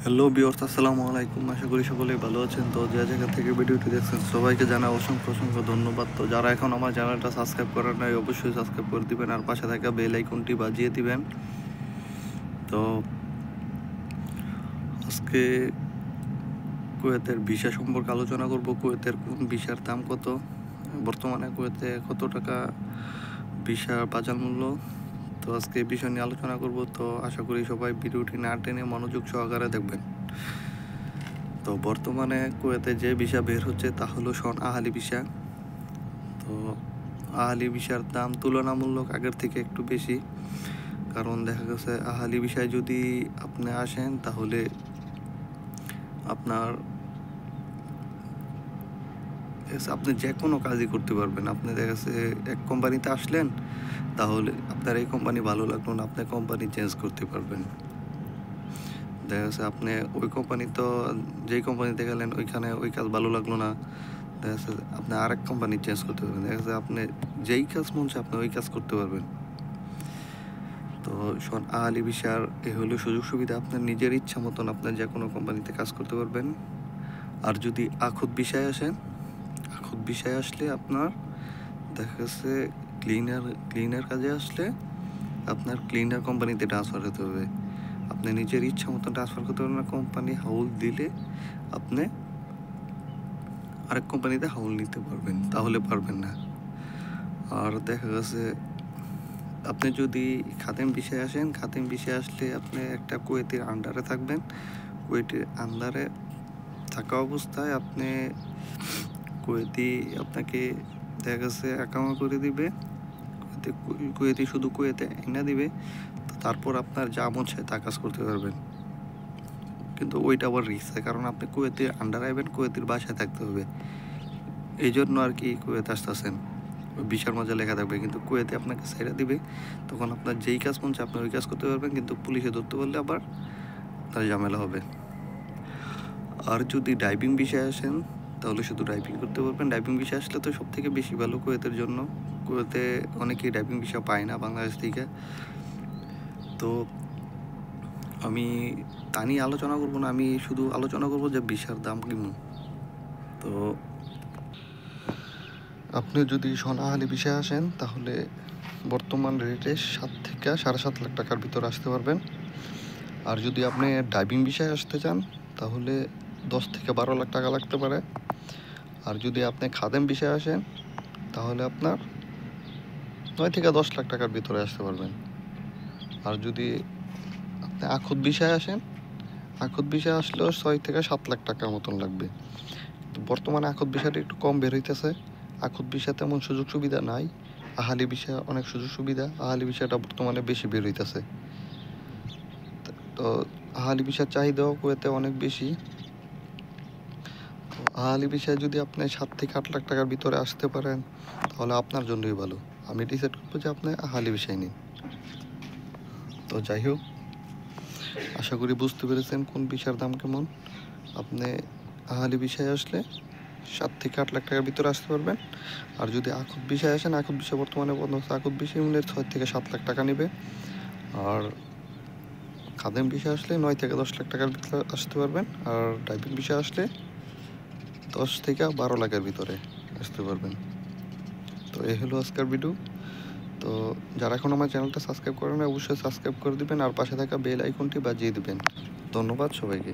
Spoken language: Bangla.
হ্যালো ভিউয়ার্স, আসসালামু আলাইকুম। আশা করি সকলেই ভালো আছেন। তো যে জায়গা থেকে ভিডিওটি দেখছেন সবাইকে জানাই অসংখ্য অসংখ্য ধন্যবাদ। তো যারা এখন আমার চ্যানেলটা সাবস্ক্রাইব করেন নাই অবশ্যই সাবস্ক্রাইব করে দিবেন আর পাশে থাকা বেল আইকনটি বাজিয়ে দিবেন। তো আজকে কুয়েতের ভিসা সম্পর্কে আলোচনা করব। কুয়েতের কোন ভিসার দাম কত, বর্তমানে কুয়েতে কত টাকা ভিসার বাজার মূল্য। তো আজকে এই বিষয় নিয়ে আলোচনা করব। তো আশা করি সবাই ভিডিওটি না টেনে মনোযোগ সহকারে দেখবেন। তো বর্তমানে কুয়েতে যে ভিসা বের হচ্ছে তা হলো শন আহালি ভিসা। তো আহালি ভিসার দাম তুলনামূলক আগের থেকে একটু বেশি, কারণ দেখা গেছে আহালি ভিসায় যদি আপনি আসেন তাহলে আপনি যে কোনো কাজই করতে পারবেন। আপনি দেখা গেছে এক কোম্পানিতে আসলেন, তাহলে আপনার এই কোম্পানি ভালো লাগলো না, আপনি কোম্পানি চেঞ্জ করতে পারবেন। দেখা গেছে আপনি ওই কোম্পানি তো যেই কোম্পানিতে গেলেন ওইখানে ওই কাজ ভালো লাগলো না, দেখা যাচ্ছে আপনি আরেক কোম্পানি চেঞ্জ করতে পারবেন। দেখা যাচ্ছে আপনি যেই কাজ মন চায় আপনি ওই কাজ করতে পারবেন। তো শন আহালি ভিসার এ হলো সুযোগ সুবিধা, আপনার নিজের ইচ্ছা মতন আপনার যে কোনো কোম্পানিতে কাজ করতে পারবেন। আর যদি আখুত ভিসায় আসেন, আখুত ভিসায় আসলে আপনার দেখা গেছে ক্লিনার কাজে আসলে আপনার ক্লিনার কোম্পানিতে ট্রান্সফার হতে হবে। আপনি নিজের ইচ্ছা মতন ট্রান্সফার করতে পারবেন না। কোম্পানি হাউল দিলে আপনি আরেক কোম্পানিতে হাউল নিতে পারবেন, তাহলে পারবেন না। আর দেখা গেছে আপনি যদি খাদেম ভিসায় আসেন, খাদেম ভিসায় আসলে আপনি একটা কুয়েতের আন্ডারে থাকবেন। কুয়েতের আন্ডারে থাকা অবস্থায় আপনি কুয়েতি আপনাকে দেখা গেছে একামা করে দিবে, কুয়েতি শুধু কুয়েতে এনে দিবে। তারপর আপনার যা মন চায় তা কাজ করতে পারবেন। কিন্তু ওইটা আবার রিস্ক, কারণ আপনি কুয়েতের আন্ডার আইবেন, কুয়েতের বাসায় থাকতে হবে। এই জন্য আর কি কুয়েত আসতেছেন, ভিসার মজা লেখা থাকবে, কিন্তু কুয়েতে আপনাকে ছেড়ে দিবে। তখন আপনার যেই কাজ মন চায় আপনি ওই কাজ করতে পারবেন, কিন্তু পুলিশে ধরতে পারলে আবার তার ঝামেলা হবে। আর যদি ড্রাইভিং ভিসায় আসেন তাহলে শুধু ড্রাইভিং করতে পারবেন। ড্রাইভিং ভিসা আসলে তো সব থেকে বেশি ভালো কুয়েতের জন্য। কুয়েতে অনেকেই ড্রাইভিং ভিসা পায় না বাংলাদেশ থেকে। তো আমি তা নিয়ে আলোচনা করবো না, আমি শুধু আলোচনা করবো যে ভিসার দাম কেমন। তো আপনি যদি সোনাহালি ভিসায় আসেন তাহলে বর্তমান রেটে 7 থেকে 7.5 লাখ টাকার ভিতরে আসতে পারবেন। আর যদি আপনি ড্রাইভিং ভিসায় আসতে চান তাহলে 10 থেকে 12 লাখ টাকা লাগতে পারে। আর যদি আপনি খাদেম ভিসায় আসেন তাহলে আপনার 9 থেকে 10 লাখ টাকার ভিতরে আসতে পারবেন। আর যদি আপনি আখুত ভিসায় আসেন, আখুত ভিসায় আসলেও 6 থেকে 7 লাখ টাকার মতন লাগবে। তো বর্তমানে আখুত ভিসাটা একটু কম বের হইতেছে। আখুত ভিসা তেমন সুযোগ সুবিধা নাই। আহালি ভিসা অনেক সুযোগ সুবিধা, আহালি ভিসাটা বর্তমানে বেশি বের হইতেছে। তো আহালি ভিসার চাহিদাও কুয়েতে অনেক বেশি। তো আহালি ভিসায় যদি আপনি 7 থেকে 8 লাখ টাকার ভিতরে আসতে পারেন তাহলে আপনার জন্যই ভালো। আমি ডিসাইড করবো যে আপনি আহালি ভিসায় নিন। তো যাই হোক, আশা করি বুঝতে পেরেছেন কোন ভিসার দাম কেমন। আপনি আহালি ভিসায় আসলে 7 থেকে 8 লাখ টাকার ভিতরে আসতে পারবেন। আর যদি আখুত ভিসায় আসেন, আখুত ভিসা বর্তমানে বন্ধ হচ্ছে, আখুত ভিসা মূল্যে 6 থেকে 7 লাখ টাকা নেবে। আর খাদেম ভিসা আসলে 9 থেকে 10 লাখ টাকার ভিতরে আসতে পারবেন। আর ড্রাইভিং ভিসা আসলে 10 থেকে 12 লাখের ভিতরে আসতে পারবেন। তো এই হলো আজকের ভিডিও। তো যারা এখন আমার চ্যানেলটা সাবস্ক্রাইব করেন অবশ্যই সাবস্ক্রাইব করে দিবেন আর পাশে থাকা বেল আইকনটি বাজিয়ে দিবেন। ধন্যবাদ সবাইকে।